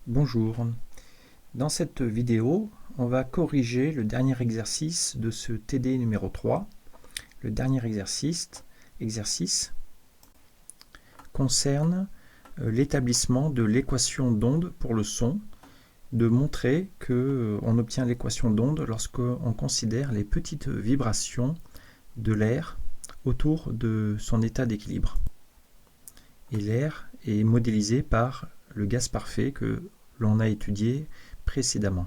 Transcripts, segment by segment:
Bonjour, dans cette vidéo, on va corriger le dernier exercice de ce TD numéro 3. Le dernier exercice concerne l'établissement de l'équation d'onde pour le son, de montrer qu'on obtient l'équation d'onde lorsqu'on considère les petites vibrations de l'air autour de son état d'équilibre. Et l'air est modélisé par le gaz parfait que l'on a étudié précédemment.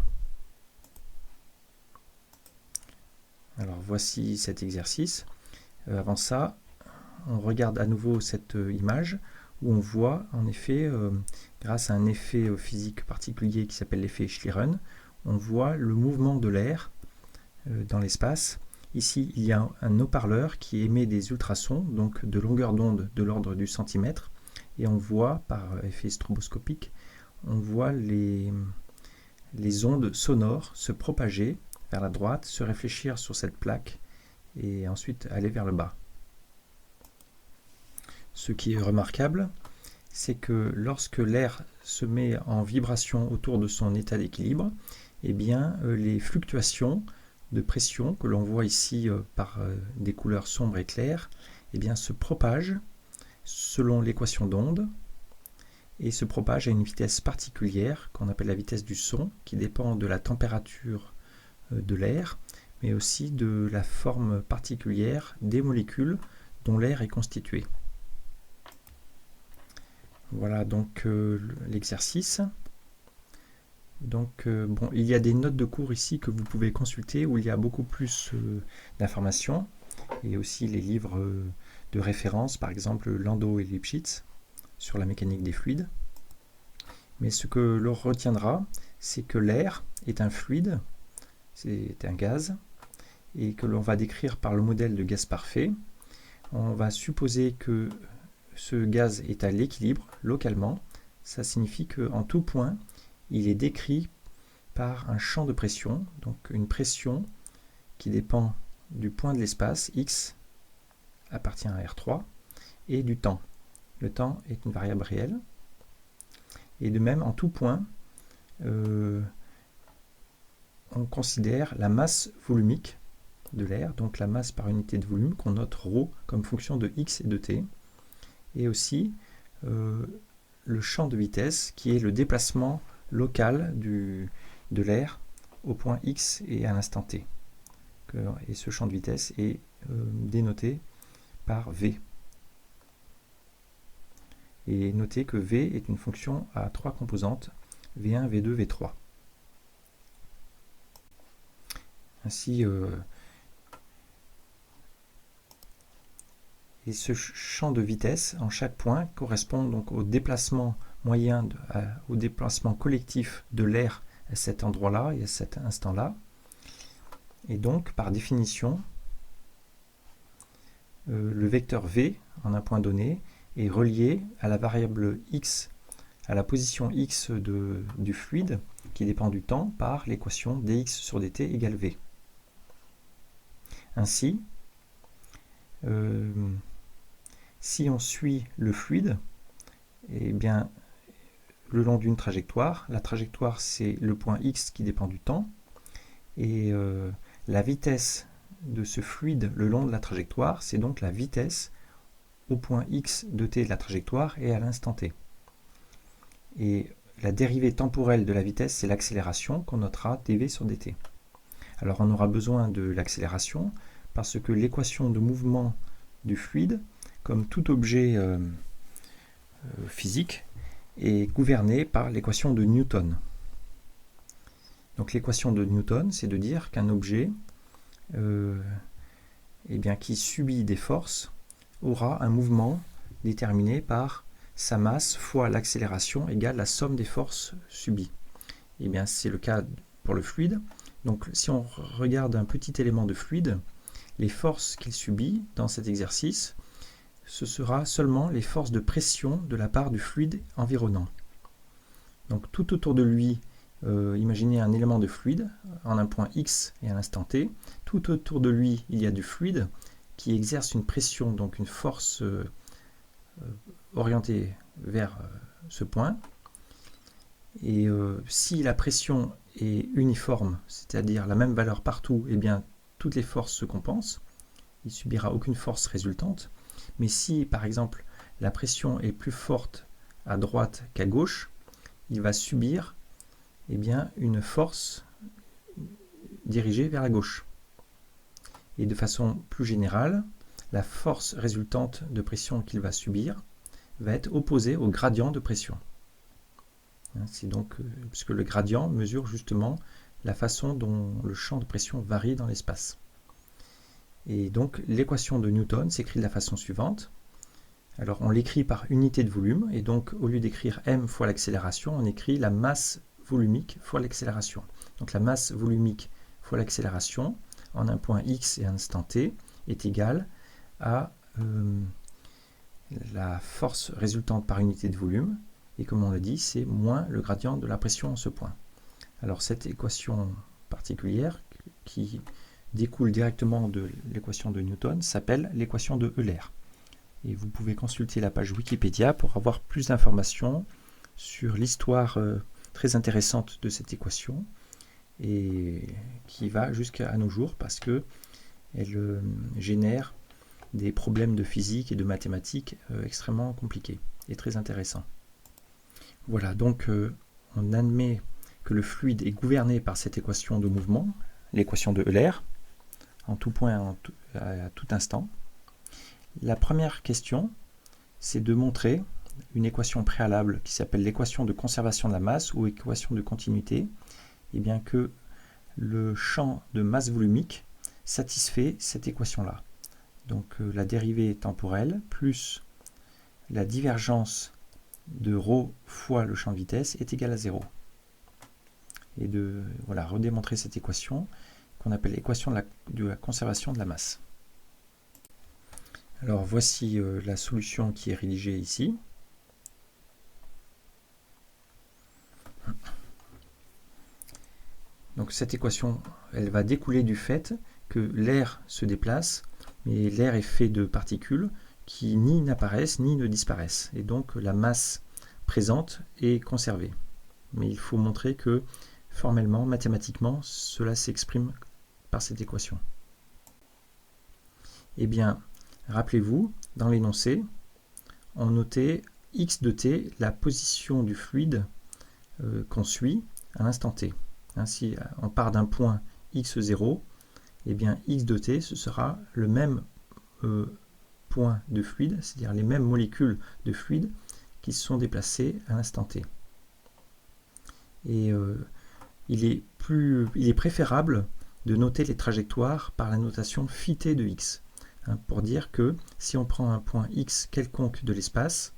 Alors voici cet exercice. Avant ça, on regarde à nouveau cette image où on voit en effet, grâce à un effet physique particulier qui s'appelle l'effet Schleren, on voit le mouvement de l'air dans l'espace. Ici, il y a un haut-parleur qui émet des ultrasons, donc de longueur d'onde de l'ordre du centimètre, et on voit par effet stroboscopique, on voit les ondes sonores se propager vers la droite, se réfléchir sur cette plaque et ensuite aller vers le bas. Ce qui est remarquable, c'est que lorsque l'air se met en vibration autour de son état d'équilibre, eh bien, les fluctuations de pression que l'on voit ici par des couleurs sombres et claires, eh bien, se propagent selon l'équation d'onde et se propage à une vitesse particulière qu'on appelle la vitesse du son, qui dépend de la température de l'air, mais aussi de la forme particulière des molécules dont l'air est constitué. Voilà donc l'exercice. Donc bon, il y a des notes de cours ici que vous pouvez consulter où il y a beaucoup plus d'informations et aussi les livres de référence, par exemple Landau et Lipschitz sur la mécanique des fluides. Mais ce que l'on retiendra, c'est que l'air est un fluide, c'est un gaz, et que l'on va décrire par le modèle de gaz parfait. On va supposer que ce gaz est à l'équilibre localement. Ça signifie qu'en tout point, il est décrit par un champ de pression, donc une pression qui dépend du point de l'espace, x appartient à R3, et du temps. Le temps est une variable réelle. Et de même, en tout point, on considère la masse volumique de l'air, donc la masse par unité de volume, qu'on note ρ comme fonction de x et de t, et aussi le champ de vitesse, qui est le déplacement local de l'air au point x et à l'instant t. Et ce champ de vitesse est dénoté par v. Et notez que v est une fonction à trois composantes, v1, v2, v3. Ainsi, et ce champ de vitesse en chaque point correspond donc au déplacement moyen, au déplacement collectif de l'air à cet endroit-là et à cet instant-là. Et donc, par définition, le vecteur v en un point donné est relié à la variable x, à la position x du fluide, qui dépend du temps, par l'équation dx sur dt égale v. Ainsi, si on suit le fluide, eh bien, le long d'une trajectoire, la trajectoire c'est le point x qui dépend du temps, et la vitesse de ce fluide le long de la trajectoire, c'est donc la vitesse au point x de t de la trajectoire et à l'instant t. Et la dérivée temporelle de la vitesse, c'est l'accélération qu'on notera dv sur dt. Alors on aura besoin de l'accélération parce que l'équation de mouvement du fluide, comme tout objet physique, est gouvernée par l'équation de Newton. Donc l'équation de Newton, c'est de dire qu'un objet qui subit des forces aura un mouvement déterminé par sa masse fois l'accélération égale la somme des forces subies. Et bien c'est le cas pour le fluide. Donc si on regarde un petit élément de fluide, les forces qu'il subit dans cet exercice, ce sera seulement les forces de pression de la part du fluide environnant. Donc tout autour de lui, imaginez un élément de fluide en un point x et à l'instant t. Tout autour de lui, il y a du fluide qui exerce une pression, donc une force orientée vers ce point. Et si la pression est uniforme, c'est-à-dire la même valeur partout, eh bien toutes les forces se compensent, il ne subira aucune force résultante. Mais si par exemple la pression est plus forte à droite qu'à gauche, il va subir eh bien, une force dirigée vers la gauche. Et de façon plus générale, la force résultante de pression qu'il va subir va être opposée au gradient de pression. C'est donc, puisque le gradient mesure justement la façon dont le champ de pression varie dans l'espace. Et donc l'équation de Newton s'écrit de la façon suivante. Alors on l'écrit par unité de volume, et donc au lieu d'écrire m fois l'accélération, on écrit la masse volumique fois l'accélération. Donc la masse volumique fois l'accélération en un point x et un instant t est égale à la force résultante par unité de volume, et comme on l'a dit, c'est moins le gradient de la pression en ce point. Alors cette équation particulière qui découle directement de l'équation de Newton s'appelle l'équation de Euler. Et vous pouvez consulter la page Wikipédia pour avoir plus d'informations sur l'histoire très intéressante de cette équation et qui va jusqu'à nos jours parce que elle génère des problèmes de physique et de mathématiques extrêmement compliqués et très intéressants. Voilà, donc on admet que le fluide est gouverné par cette équation de mouvement, l'équation de Euler, en tout point, à tout instant. La première question, c'est de montrer une équation préalable qui s'appelle l'équation de conservation de la masse ou équation de continuité, et bien que le champ de masse volumique satisfait cette équation-là. Donc la dérivée temporelle plus la divergence de ρ fois le champ de vitesse est égale à 0. Et de redémontrer cette équation qu'on appelle l'équation de la conservation de la masse. Alors voici la solution qui est rédigée ici. Donc cette équation, elle va découler du fait que l'air se déplace, mais l'air est fait de particules qui ni n'apparaissent ni ne disparaissent. Et donc la masse présente est conservée. Mais il faut montrer que formellement, mathématiquement, cela s'exprime par cette équation. Eh bien, rappelez-vous, dans l'énoncé, on notait x de t, la position du fluide qu'on suit à l'instant t. Si on part d'un point x0, eh bien x de t, ce sera le même point de fluide, c'est-à-dire les mêmes molécules de fluide qui se sont déplacées à l'instant t. Et il est préférable de noter les trajectoires par la notation phi t de x, pour dire que si on prend un point x quelconque de l'espace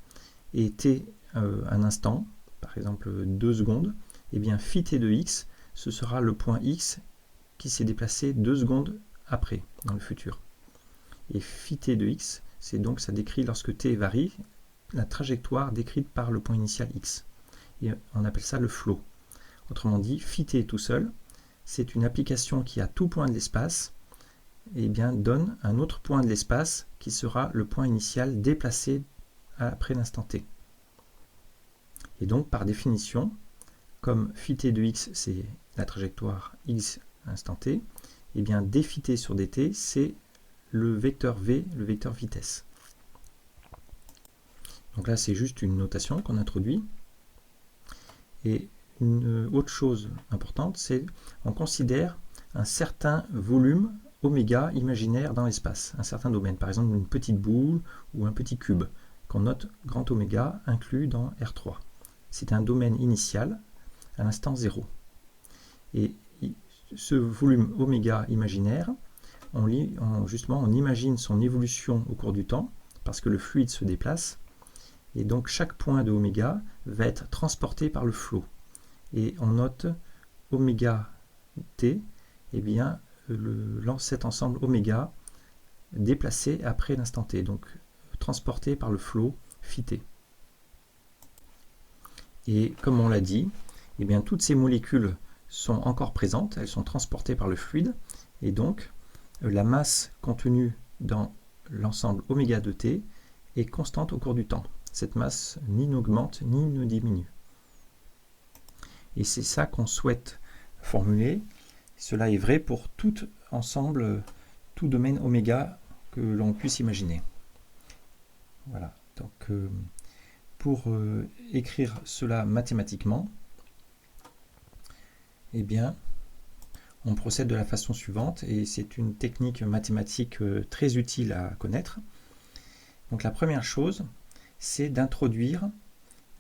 et t un instant, par exemple 2 secondes, et bien phi t de x, ce sera le point x qui s'est déplacé 2 secondes après, dans le futur. Et phi t de x, c'est donc, ça décrit lorsque t varie, la trajectoire décrite par le point initial x. Et on appelle ça le flow. Autrement dit, phi t tout seul, c'est une application qui à tout point de l'espace donne un autre point de l'espace qui sera le point initial déplacé après l'instant t. Et donc par définition, comme phi t de x c'est la trajectoire x instant t, et bien d phi t sur dt c'est le vecteur v, le vecteur vitesse. Donc là c'est juste une notation qu'on introduit. Et une autre chose importante, c'est qu'on considère un certain volume oméga imaginaire dans l'espace, un certain domaine, par exemple une petite boule ou un petit cube, qu'on note grand oméga inclus dans R3. C'est un domaine initial à l'instant 0. Et ce volume oméga imaginaire, on imagine son évolution au cours du temps, parce que le fluide se déplace, et donc chaque point de oméga va être transporté par le flot. Et on note oméga t, et bien cet ensemble oméga déplacé après l'instant t, donc transporté par le flot phi t. Et comme on l'a dit, eh bien toutes ces molécules sont encore présentes, elles sont transportées par le fluide, et donc la masse contenue dans l'ensemble oméga de t est constante au cours du temps. Cette masse ni n'augmente ni ne diminue. Et c'est ça qu'on souhaite formuler. Cela est vrai pour tout ensemble, tout domaine oméga que l'on puisse imaginer. Voilà, donc pour écrire cela mathématiquement, eh bien, on procède de la façon suivante, et c'est une technique mathématique très utile à connaître. Donc la première chose, c'est d'introduire,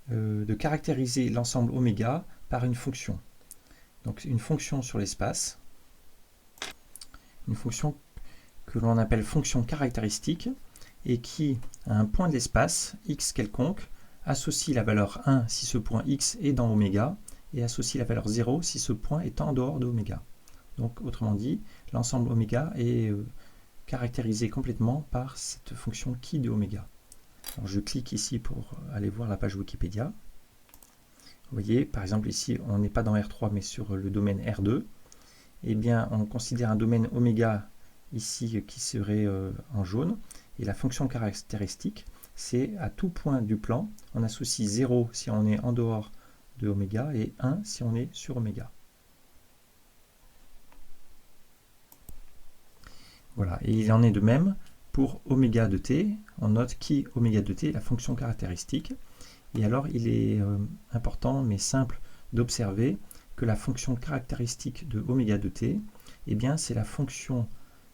de caractériser l'ensemble oméga par une fonction. Donc une fonction sur l'espace, une fonction que l'on appelle fonction caractéristique, et qui, à un point de l'espace, x quelconque, associe la valeur 1 si ce point x est dans oméga, et associe la valeur 0 si ce point est en dehors de oméga. Donc autrement dit, l'ensemble oméga est caractérisé complètement par cette fonction qui de oméga. Alors je clique ici pour aller voir la page Wikipédia. Vous voyez, par exemple ici, on n'est pas dans R3 mais sur le domaine R2. Eh bien, on considère un domaine oméga ici qui serait en jaune. Et la fonction caractéristique, c'est à tout point du plan, on associe 0 si on est en dehors de oméga et 1 si on est sur oméga. Voilà, et il en est de même pour oméga de t. On note qui oméga de t est la fonction caractéristique. Et alors, il est important, mais simple, d'observer que la fonction caractéristique de oméga de t, eh bien, c'est la fonction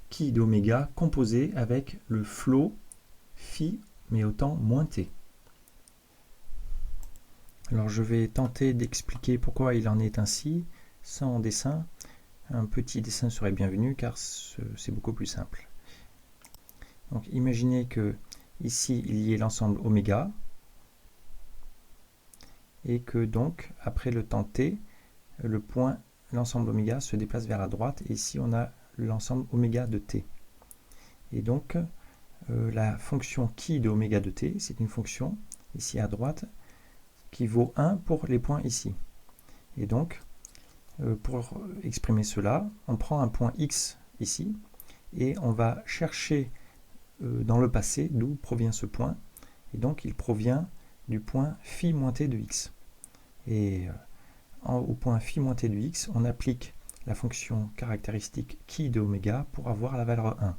qui d'oméga composée avec le flow phi, mais au temps moins t. Alors, je vais tenter d'expliquer pourquoi il en est ainsi, sans dessin. Un petit dessin serait bienvenu, car c'est beaucoup plus simple. Donc, imaginez que ici, il y ait l'ensemble oméga, et que donc, après le temps t, le point, l'ensemble oméga se déplace vers la droite, et ici on a l'ensemble oméga de t. Et donc, la fonction qui de oméga de t, c'est une fonction, ici à droite, qui vaut 1 pour les points ici. Et donc, pour exprimer cela, on prend un point x ici, et on va chercher dans le passé d'où provient ce point, et donc il provient du point phi moins t de x. Et au point phi moins t de x, on applique la fonction caractéristique qui de oméga pour avoir la valeur 1.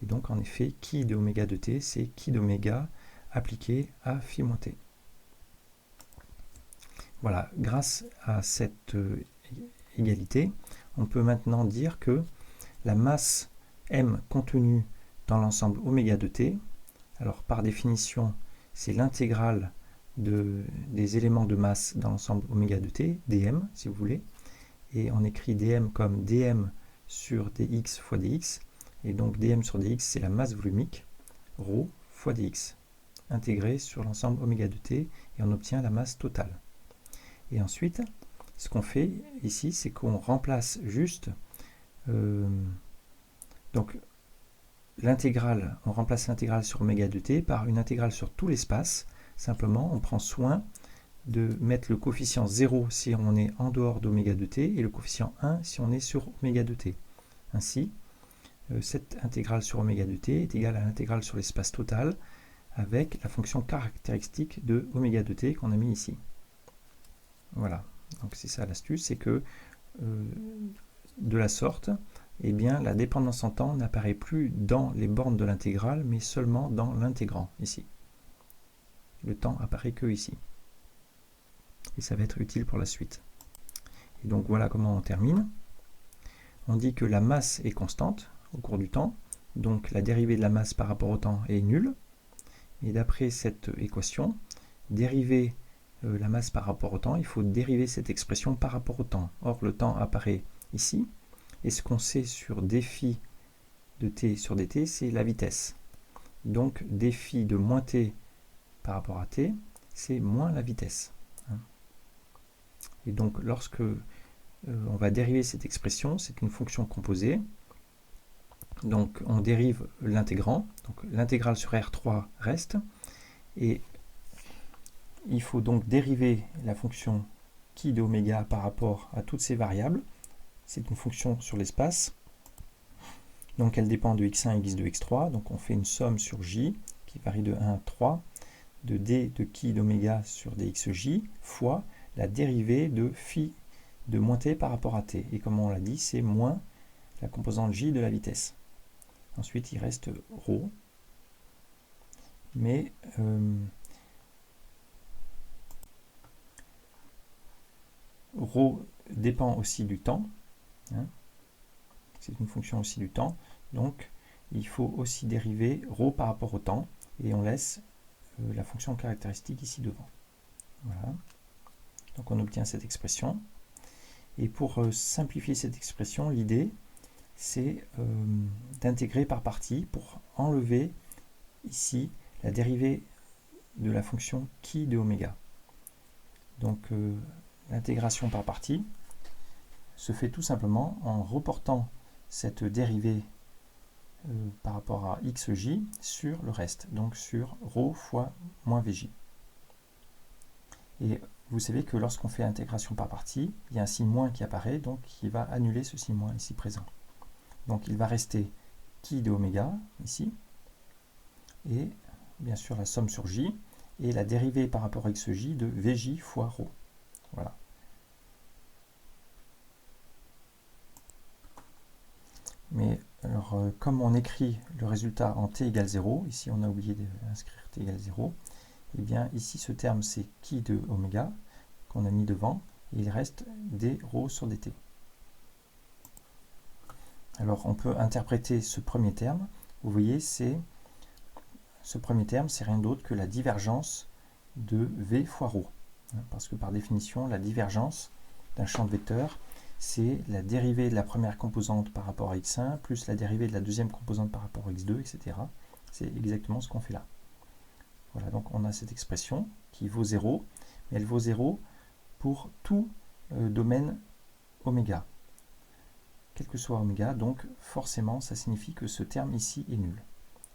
Et donc en effet, qui de oméga de t, c'est qui d'oméga appliqué à phi moins t. Voilà, grâce à cette égalité, on peut maintenant dire que la masse m contenue dans l'ensemble oméga de t, alors par définition, c'est l'intégrale des éléments de masse dans l'ensemble oméga de t, dm si vous voulez, et on écrit dm comme dm sur dx fois dx, et donc dm sur dx c'est la masse volumique, ρ fois dx, intégrée sur l'ensemble oméga de t, et on obtient la masse totale. Et ensuite, ce qu'on fait ici, c'est qu'on remplace juste donc l'intégrale, on remplace l'intégrale sur oméga de t par une intégrale sur tout l'espace. Simplement, on prend soin de mettre le coefficient 0 si on est en dehors d'oméga de t et le coefficient 1 si on est sur oméga de t. Ainsi, cette intégrale sur oméga de t est égale à l'intégrale sur l'espace total avec la fonction caractéristique de oméga de t qu'on a mis ici. Voilà, donc c'est ça l'astuce, c'est que de la sorte, eh bien, la dépendance en temps n'apparaît plus dans les bornes de l'intégrale, mais seulement dans l'intégrand, ici. Le temps apparaît que ici. Et ça va être utile pour la suite. Et donc voilà comment on termine. On dit que la masse est constante au cours du temps, donc la dérivée de la masse par rapport au temps est nulle. Et d'après cette équation, dériver la masse par rapport au temps, il faut dériver cette expression par rapport au temps. Or, le temps apparaît ici, et ce qu'on sait sur dφ de t sur dt, c'est la vitesse. Donc, dφ de moins t par rapport à t, c'est moins la vitesse. Et donc, lorsque on va dériver cette expression, c'est une fonction composée. Donc, on dérive l'intégrand. Donc, l'intégrale sur R3 reste. Et il faut donc dériver la fonction qui de oméga par rapport à toutes ces variables. C'est une fonction sur l'espace. Donc elle dépend de x1 et x2, x3. Donc on fait une somme sur j qui varie de 1 à 3 de d de qui d'oméga sur dxj fois la dérivée de phi de moins t par rapport à t. Et comme on l'a dit, c'est moins la composante j de la vitesse. Ensuite, il reste ρ. Mais ρ dépend aussi du temps. Hein. C'est une fonction aussi du temps. Donc, il faut aussi dériver ρ par rapport au temps. Et on laisse la fonction caractéristique ici devant. Voilà. Donc, on obtient cette expression. Et pour simplifier cette expression, l'idée, c'est d'intégrer par partie pour enlever ici la dérivée de la fonction qui de oméga. Donc l'intégration par partie se fait tout simplement en reportant cette dérivée par rapport à xj sur le reste, donc sur ρ fois moins vj. Et vous savez que lorsqu'on fait intégration par partie, il y a un signe moins qui apparaît, donc qui va annuler ce signe moins ici présent. Donc il va rester qui de oméga ici, et bien sûr la somme sur j, et la dérivée par rapport à xj de vj fois ρ. Voilà. Mais alors, comme on écrit le résultat en t égale 0, ici on a oublié d'inscrire t égale 0, et bien ici ce terme c'est qui de oméga qu'on a mis devant, et il reste d ρ sur dt. Alors on peut interpréter ce premier terme, vous voyez, ce premier terme c'est rien d'autre que la divergence de v fois ρ. Parce que par définition, la divergence d'un champ de vecteurs, c'est la dérivée de la première composante par rapport à x1, plus la dérivée de la deuxième composante par rapport à x2, etc. C'est exactement ce qu'on fait là. Voilà, donc on a cette expression qui vaut 0, mais elle vaut 0 pour tout domaine oméga. Quel que soit oméga, donc forcément ça signifie que ce terme ici est nul.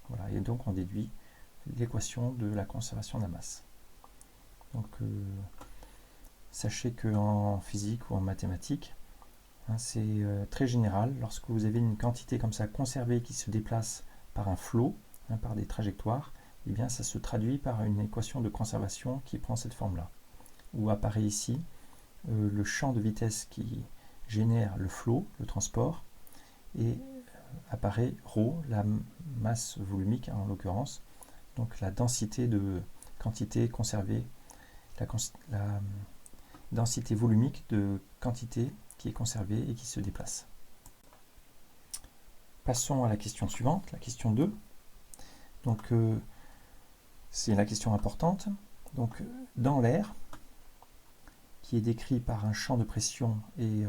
Voilà, et donc on déduit l'équation de la conservation de la masse. Donc sachez qu'en physique ou en mathématiques, hein, c'est très général, lorsque vous avez une quantité comme ça conservée qui se déplace par un flot, hein, par des trajectoires, eh bien ça se traduit par une équation de conservation qui prend cette forme-là. Où apparaît ici le champ de vitesse qui génère le flot, le transport, et apparaît ρ, la masse volumique en l'occurrence, donc la densité de quantité conservée, la densité volumique de quantité qui est conservée et qui se déplace. Passons à la question suivante, la question 2. Donc c'est la question importante. Donc dans l'air, qui est décrit par un champ de pression et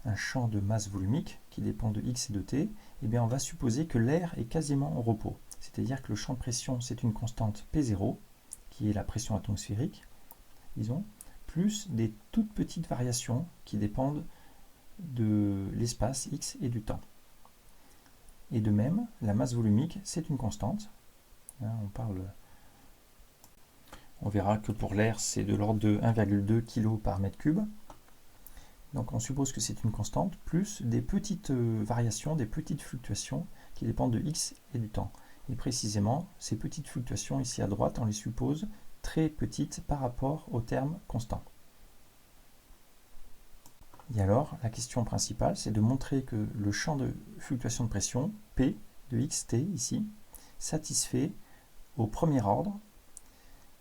un champ de masse volumique qui dépend de x et de t, eh bien on va supposer que l'air est quasiment en repos. C'est-à-dire que le champ de pression, c'est une constante P0, qui est la pression atmosphérique, disons, plus des toutes petites variations qui dépendent de l'espace x et du temps. Et de même, la masse volumique, c'est une constante. Hein, on verra que pour l'air, c'est de l'ordre de 1,2 kg par mètre cube. Donc on suppose que c'est une constante, plus des petites variations, des petites fluctuations qui dépendent de x et du temps. Et précisément, ces petites fluctuations ici à droite, on les suppose très petites par rapport au terme constant. Et alors, la question principale, c'est de montrer que le champ de fluctuation de pression, P de xt ici, satisfait au premier ordre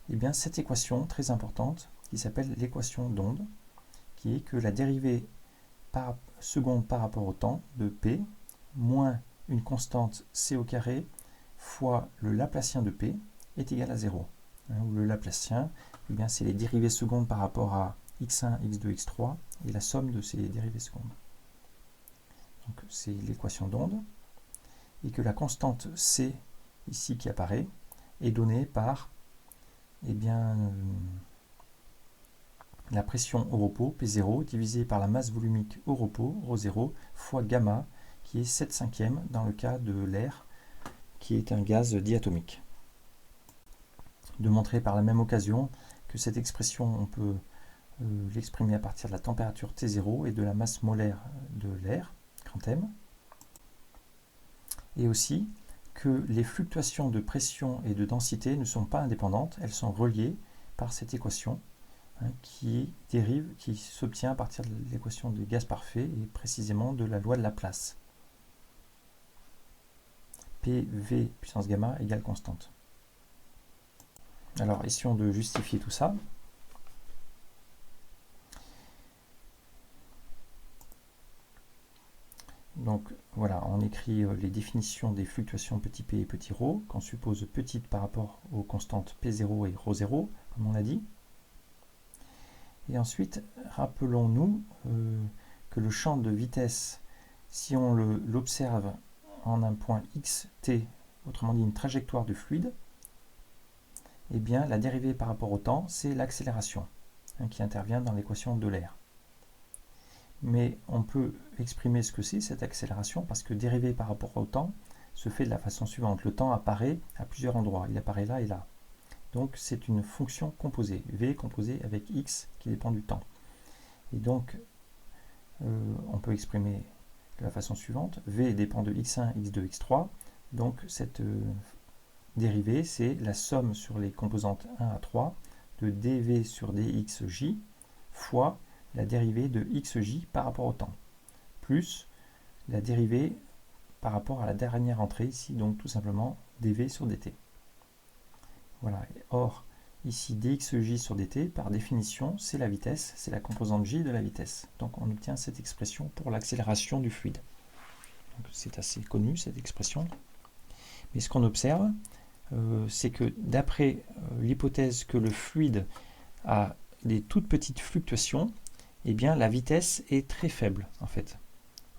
eh bien, cette équation très importante qui s'appelle l'équation d'onde, qui est que la dérivée par seconde par rapport au temps de P moins une constante c au carré fois le Laplacien de P est égal à 0. Où le Laplacien, eh bien, c'est les dérivées secondes par rapport à x1, x2, x3 et la somme de ces dérivées secondes. Donc c'est l'équation d'onde et que la constante c ici qui apparaît est donnée par eh bien, la pression au repos, P0, divisée par la masse volumique au repos, ρ0, fois gamma, qui est 7/5 dans le cas de l'air, qui est un gaz diatomique. De montrer par la même occasion que cette expression, on peut l'exprimer à partir de la température T0 et de la masse molaire de l'air, grand M. Et aussi que les fluctuations de pression et de densité ne sont pas indépendantes, elles sont reliées par cette équation hein, qui s'obtient à partir de l'équation de gaz parfait et précisément de la loi de Laplace. PV puissance gamma égale constante. Alors, essayons de justifier tout ça. Donc voilà, on écrit les définitions des fluctuations petit p et petit ρ, qu'on suppose petites par rapport aux constantes P0 et ρ0, comme on l'a dit. Et ensuite, rappelons-nous que le champ de vitesse, si on l'observe en un point x, t, autrement dit une trajectoire du fluide, eh bien la dérivée par rapport au temps, c'est l'accélération, hein, qui intervient dans l'équation d'Euler. Mais on peut exprimer ce que c'est cette accélération parce que dérivée par rapport au temps se fait de la façon suivante. Le temps apparaît à plusieurs endroits, il apparaît là et là. Donc c'est une fonction composée, v composée avec x qui dépend du temps. Et donc on peut exprimer de la façon suivante, v dépend de x1, x2, x3. Donc cette dérivée c'est la somme sur les composantes 1 à 3 de dv sur dxj fois la dérivée de xj par rapport au temps, plus la dérivée par rapport à la dernière entrée ici, donc tout simplement dv sur dt. Voilà. Or, ici dxj sur dt, par définition, c'est la vitesse, c'est la composante j de la vitesse. Donc on obtient cette expression pour l'accélération du fluide. C'est assez connu cette expression. Mais ce qu'on observe, c'est que d'après l'hypothèse que le fluide a des toutes petites fluctuations, eh bien la vitesse est très faible en fait.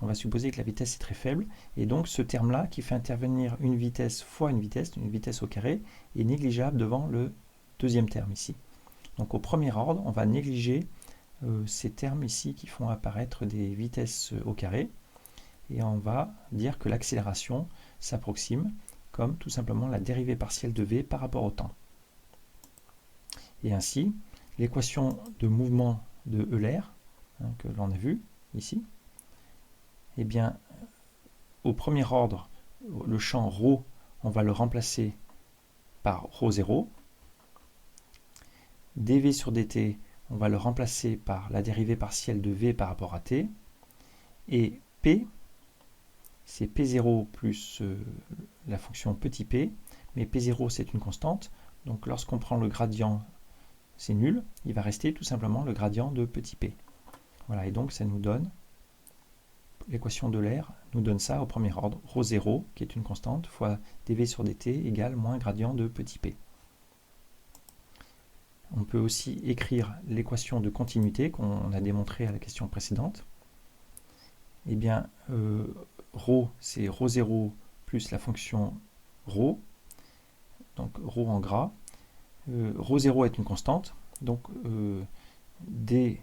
On va supposer que la vitesse est très faible, et donc ce terme-là qui fait intervenir une vitesse fois une vitesse au carré, est négligeable devant le deuxième terme ici. Donc au premier ordre, on va négliger ces termes ici qui font apparaître des vitesses au carré, et on va dire que l'accélération s'approxime comme tout simplement la dérivée partielle de v par rapport au temps. Et ainsi, l'équation de mouvement de Euler, hein, que l'on a vu ici, eh bien, au premier ordre, le champ ρ, on va le remplacer par ρ0. dv sur dt, on va le remplacer par la dérivée partielle de v par rapport à t. Et p, c'est p0 plus la fonction petit p, mais p0 c'est une constante, donc lorsqu'on prend le gradient, c'est nul, il va rester tout simplement le gradient de petit p. Voilà, et donc ça nous donne, l'équation d'Euler nous donne ça au premier ordre, ρ0, qui est une constante, fois dv sur dt égale moins gradient de petit p. On peut aussi écrire l'équation de continuité qu'on a démontrée à la question précédente. Eh bien, ρ, c'est ρ0 plus la fonction ρ, donc ρ en gras. ρ0 est une constante, donc d,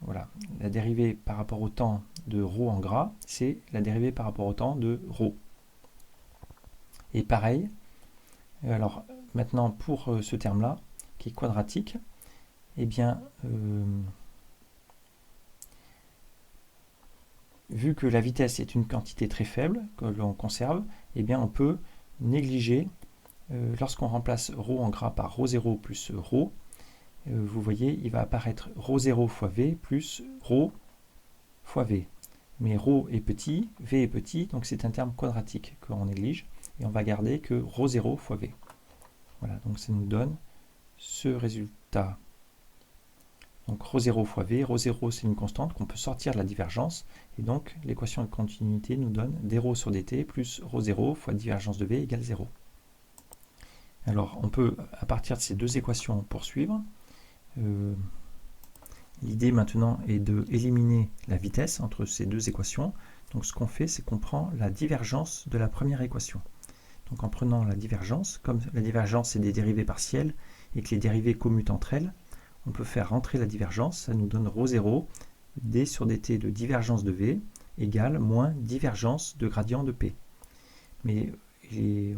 voilà, la dérivée par rapport au temps de ρ en gras, c'est la dérivée par rapport au temps de ρ. Et pareil, alors maintenant pour ce terme-là, qui est quadratique, eh bien, vu que la vitesse est une quantité très faible que l'on conserve, eh bien on peut négliger, lorsqu'on remplace ρ en gras par ρ0 plus ρ, vous voyez, il va apparaître ρ0 fois v plus ρ fois v. Mais ρ est petit, v est petit, donc c'est un terme quadratique qu'on néglige, et on va garder que ρ0 fois v. Voilà, donc ça nous donne ce résultat. Donc ρ0 fois v, ρ0 c'est une constante qu'on peut sortir de la divergence, et donc l'équation de continuité nous donne dρ sur dt plus ρ0 fois divergence de v égale 0. Alors on peut, à partir de ces deux équations, poursuivre. L'idée maintenant est d'éliminer la vitesse entre ces deux équations. Donc ce qu'on fait, c'est qu'on prend la divergence de la première équation. Donc en prenant la divergence, comme la divergence c'est des dérivées partielles et que les dérivées commutent entre elles, on peut faire rentrer la divergence, ça nous donne ρ0, d sur dt de divergence de v égale moins divergence de gradient de p. Mais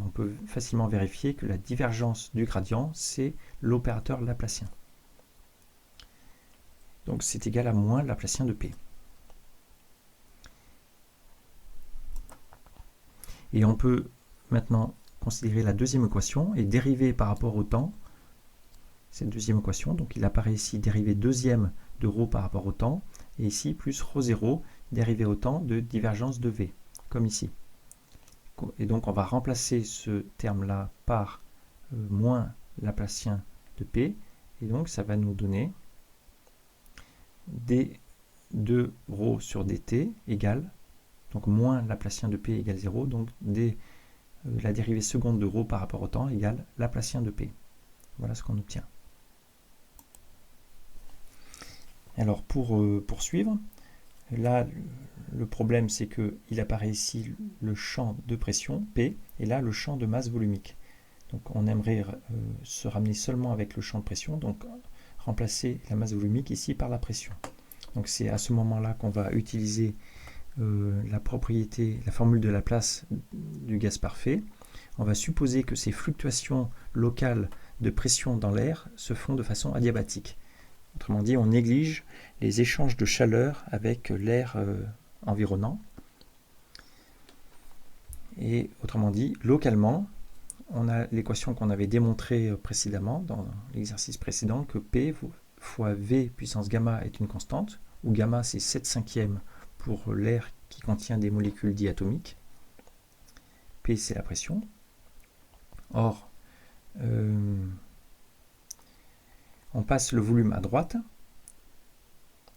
on peut facilement vérifier que la divergence du gradient, c'est l'opérateur laplacien. Donc c'est égal à moins laplacien de p. Et on peut maintenant considérer la deuxième équation et dériver par rapport au temps cette deuxième équation. Donc il apparaît ici dérivée deuxième de ρ par rapport au temps, et ici plus ρ0, dérivée au temps de divergence de V, comme ici. Et donc on va remplacer ce terme-là par moins Laplacien de P, et donc ça va nous donner d2ρ sur dt égale, donc moins Laplacien de P égale 0, donc la dérivée seconde de ρ par rapport au temps égale Laplacien de P. Voilà ce qu'on obtient. Alors pour poursuivre, là le problème c'est qu'il apparaît ici le champ de pression P et là le champ de masse volumique. Donc on aimerait se ramener seulement avec le champ de pression, donc remplacer la masse volumique ici par la pression. Donc c'est à ce moment-là qu'on va utiliser la formule de Laplace du gaz parfait. On va supposer que ces fluctuations locales de pression dans l'air se font de façon adiabatique. Autrement dit, on néglige les échanges de chaleur avec l'air environnant. Et autrement dit, localement, on a l'équation qu'on avait démontrée précédemment, dans l'exercice précédent, que P fois V puissance gamma est une constante, où gamma c'est 7/5 pour l'air qui contient des molécules diatomiques. P c'est la pression. Or, on passe le volume à droite,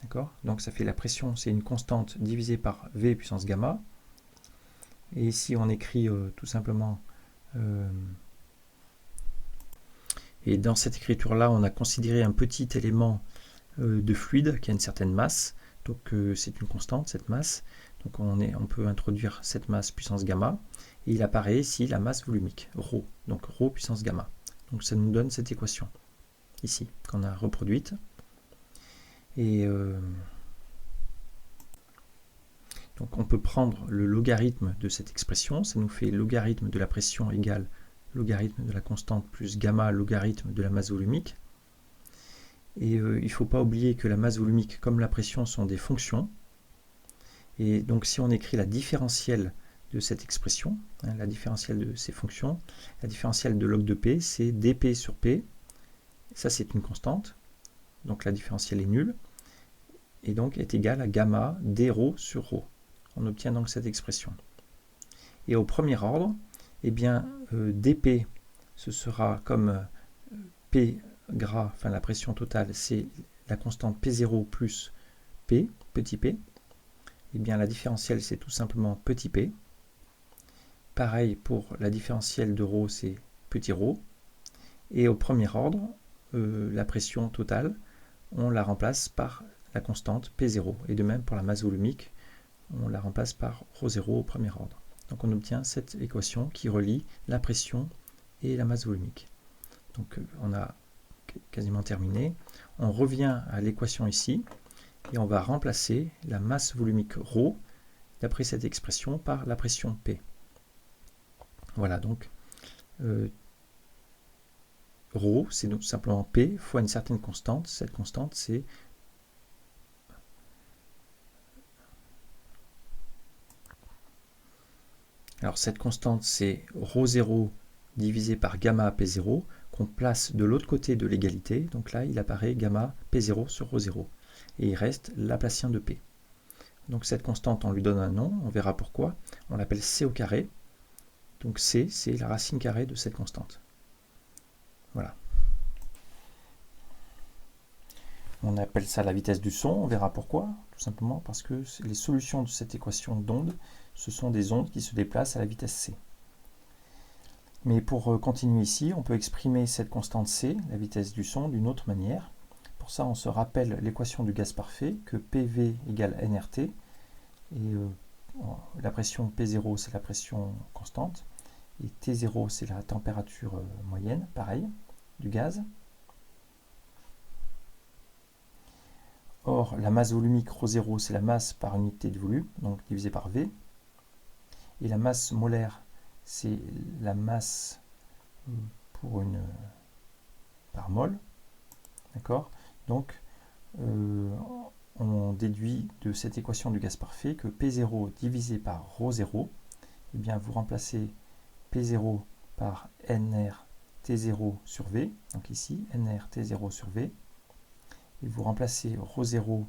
d'accord? Donc ça fait la pression, c'est une constante divisée par V puissance gamma. Et ici on écrit tout simplement, et dans cette écriture-là, on a considéré un petit élément de fluide qui a une certaine masse. Donc c'est une constante, cette masse. Donc on peut introduire cette masse puissance gamma. Et il apparaît ici la masse volumique, ρ. Donc ρ puissance gamma. Donc ça nous donne cette équation, ici, qu'on a reproduite. Et donc on peut prendre le logarithme de cette expression. Ça nous fait logarithme de la pression égale logarithme de la constante plus gamma logarithme de la masse volumique. Et il ne faut pas oublier que la masse volumique comme la pression sont des fonctions. Et donc si on écrit la différentielle de cette expression, la différentielle de ces fonctions, la différentielle de log de P, c'est dP sur P. Ça c'est une constante, donc la différentielle est nulle, et donc est égale à gamma dρ sur ρ. On obtient donc cette expression. Et au premier ordre, eh bien, dP, ce sera comme P gras, enfin la pression totale, c'est la constante P0 plus P, petit p. Eh bien, la différentielle, c'est tout simplement petit p. Pareil pour la différentielle de ρ, c'est petit ρ. Et au premier ordre, la pression totale, on la remplace par la constante P0. Et de même pour la masse volumique, on la remplace par ρ0 au premier ordre. Donc on obtient cette équation qui relie la pression et la masse volumique. Donc on a quasiment terminé. On revient à l'équation ici et on va remplacer la masse volumique ρ d'après cette expression par la pression P. Voilà, donc ρ, c'est tout simplement P fois une certaine constante. Cette constante, c'est cette constante, c'est ρ0 divisé par gamma P0 qu'on place de l'autre côté de l'égalité. Donc là, il apparaît gamma P0 sur ρ0. Et il reste Laplacien de P. Donc cette constante, on lui donne un nom, on verra pourquoi. On l'appelle C au carré. Donc C, c'est la racine carrée de cette constante. Voilà. On appelle ça la vitesse du son, on verra pourquoi. Tout simplement parce que les solutions de cette équation d'onde, ce sont des ondes qui se déplacent à la vitesse C. Mais pour continuer ici, on peut exprimer cette constante C, la vitesse du son, d'une autre manière. Pour ça, on se rappelle l'équation du gaz parfait, que PV égale nRT. Et la pression P0, c'est la pression constante. Et T0, c'est la température moyenne, pareil, du gaz. Or, la masse volumique ρ0, c'est la masse par unité de volume, donc divisé par V. Et la masse molaire, c'est la masse par mol. D'accord? Donc, on déduit de cette équation du gaz parfait que P0 divisé par ρ0, eh bien, vous remplacez P0 par nRT T0 sur V, donc ici, NR T0 sur V, et vous remplacez ρ0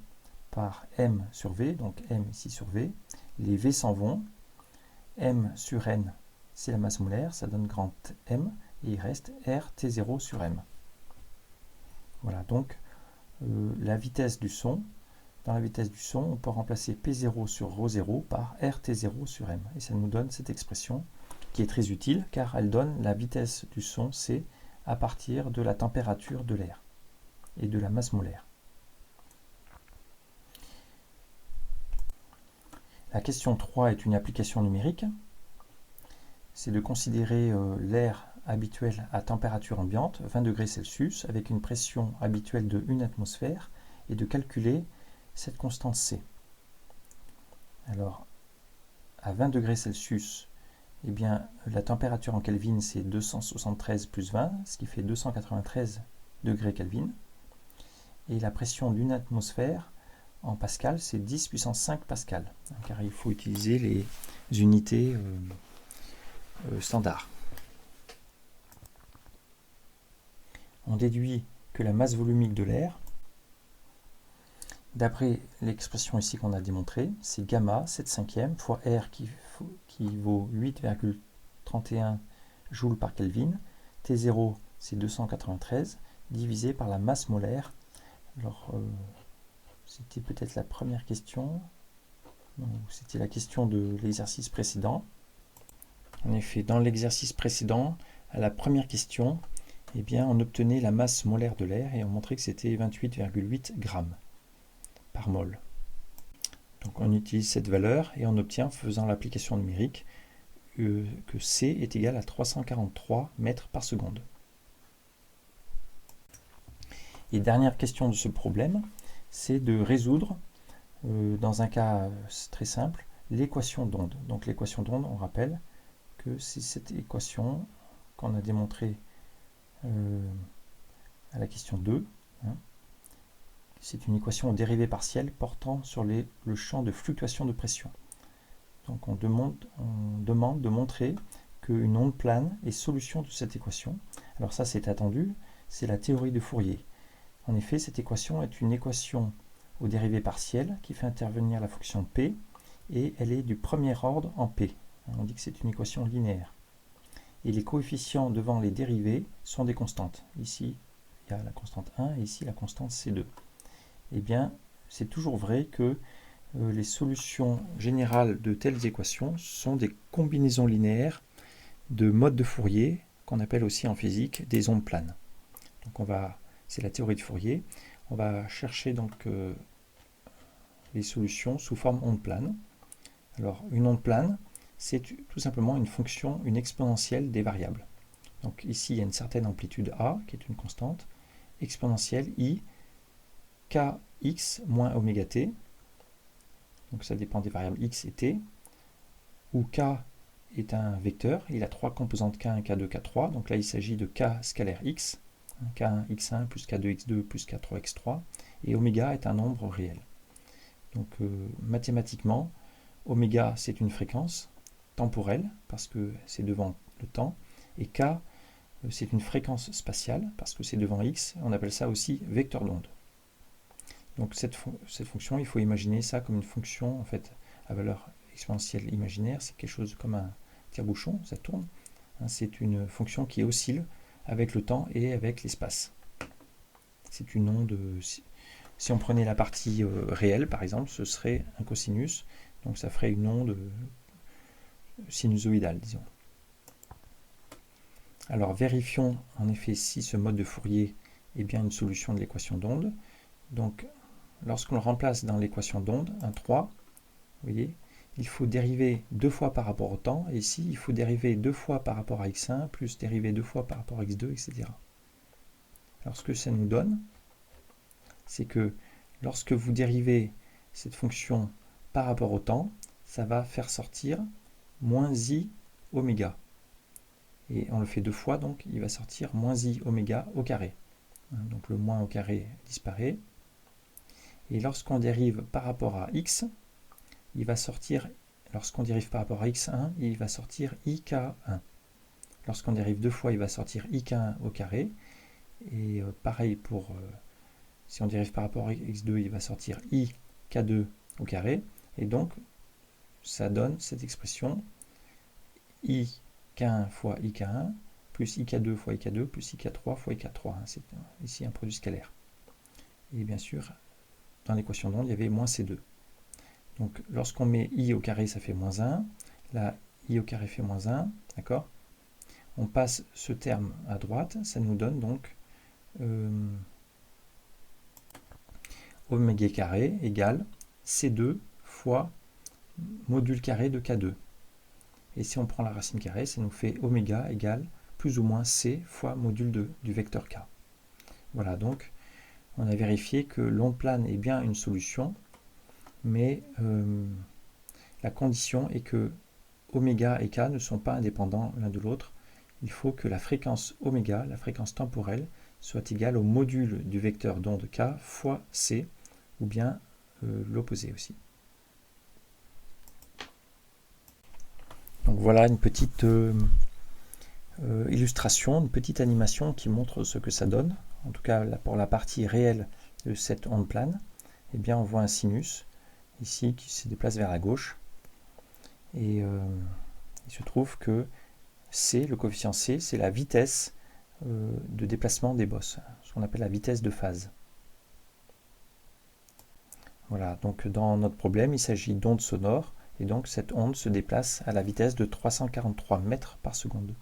par M sur V, donc M ici sur V, les V s'en vont, M sur N, c'est la masse molaire, ça donne grand M, et il reste R T0 sur M. Voilà, donc la vitesse du son, dans la vitesse du son, on peut remplacer P0 sur ρ0 par RT0 sur M. Et ça nous donne cette expression qui est très utile car elle donne la vitesse du son C à partir de la température de l'air et de la masse molaire. La question 3 est une application numérique. C'est de considérer l'air habituel à température ambiante, 20 degrés Celsius, avec une pression habituelle de 1 atmosphère et de calculer cette constante C. Alors, à 20 degrés Celsius, eh bien, la température en Kelvin, c'est 273 plus 20, ce qui fait 293 degrés Kelvin. Et la pression d'une atmosphère en pascal, c'est 10 puissance 5 pascal, car il faut utiliser les unités standards. On déduit que la masse volumique de l'air, d'après l'expression ici qu'on a démontrée, c'est gamma 7/5 fois R qui vaut 8,31 joules par Kelvin. T0 c'est 293 divisé par la masse molaire. Alors c'était peut-être la première question, c'était la question de l'exercice précédent. En effet, dans l'exercice précédent, à la première question, eh bien, on obtenait la masse molaire de l'air et on montrait que c'était 28,8 grammes par mol. Donc on utilise cette valeur et on obtient, faisant l'application numérique, que C est égal à 343 mètres par seconde. Et dernière question de ce problème, c'est de résoudre, dans un cas très simple, l'équation d'onde. Donc l'équation d'onde, on rappelle que c'est cette équation qu'on a démontrée à la question 2. C'est une équation aux dérivées partielles portant sur le champ de fluctuation de pression. Donc on demande de montrer qu'une onde plane est solution de cette équation. Alors ça c'est attendu, c'est la théorie de Fourier. En effet, cette équation est une équation aux dérivées partielles qui fait intervenir la fonction P et elle est du premier ordre en P. On dit que c'est une équation linéaire. Et les coefficients devant les dérivées sont des constantes. Ici, il y a la constante 1 et ici la constante C2. Eh bien, c'est toujours vrai que les solutions générales de telles équations sont des combinaisons linéaires de modes de Fourier, qu'on appelle aussi en physique des ondes planes. Donc c'est la théorie de Fourier. On va chercher donc les solutions sous forme onde plane. Alors, une onde plane, c'est tout simplement une fonction, une exponentielle des variables. Donc ici, il y a une certaine amplitude A, qui est une constante, exponentielle I, kx moins oméga t, donc ça dépend des variables x et t, où k est un vecteur, il a trois composantes k1, k2, k3, donc là il s'agit de k scalaire x, k1, x1 plus k2, x2 plus k3, x3, et oméga est un nombre réel. Donc mathématiquement, oméga c'est une fréquence temporelle, parce que c'est devant le temps, et k c'est une fréquence spatiale, parce que c'est devant x, on appelle ça aussi vecteur d'onde. Donc cette fonction, il faut imaginer ça comme une fonction en fait à valeur exponentielle imaginaire, c'est quelque chose comme un tire-bouchon, ça tourne. C'est une fonction qui oscille avec le temps et avec l'espace. C'est une onde, si on prenait la partie réelle par exemple, ce serait un cosinus, donc ça ferait une onde sinusoïdale, disons. Alors vérifions en effet si ce mode de Fourier est bien une solution de l'équation d'onde. Donc lorsqu'on le remplace dans l'équation d'onde, un 3, vous voyez, il faut dériver 2 fois par rapport au temps, et ici, il faut dériver 2 fois par rapport à x1, plus dériver 2 fois par rapport à x2, etc. Alors, ce que ça nous donne, c'est que lorsque vous dérivez cette fonction par rapport au temps, ça va faire sortir moins i oméga. Et on le fait 2 fois, donc il va sortir moins i oméga au carré. Donc le moins au carré disparaît. Et lorsqu'on dérive par rapport à x, il va sortir, lorsqu'on dérive par rapport à x1, il va sortir ik1. lorsqu'on dérive deux fois, il va sortir ik1 au carré. Et pareil pour, si on dérive par rapport à x2, il va sortir ik2 au carré. Et donc, ça donne cette expression ik1 fois ik1 plus ik2 fois ik2 plus ik3 fois ik3. C'est ici un produit scalaire. Et bien sûr, dans l'équation d'onde, il y avait moins C2. Donc, lorsqu'on met i au carré, ça fait moins 1. Là, i au carré fait moins 1. D'accord? On passe ce terme à droite. Ça nous donne donc oméga carré égale C2 fois module carré de K2. Et si on prend la racine carrée, ça nous fait oméga égale plus ou moins C fois module 2 du vecteur K. Voilà, donc on a vérifié que l'onde plane est bien une solution, mais la condition est que oméga et K ne sont pas indépendants l'un de l'autre. Il faut que la fréquence oméga, la fréquence temporelle, soit égale au module du vecteur d'onde K fois C, ou bien l'opposé aussi. Donc voilà une petite illustration, une petite animation qui montre ce que ça donne. En tout cas, là, pour la partie réelle de cette onde plane, eh bien, on voit un sinus ici qui se déplace vers la gauche. Et il se trouve que C, le coefficient C, c'est la vitesse de déplacement des bosses, ce qu'on appelle la vitesse de phase. Voilà, donc dans notre problème, il s'agit d'ondes sonores, et donc cette onde se déplace à la vitesse de 343 mètres par seconde.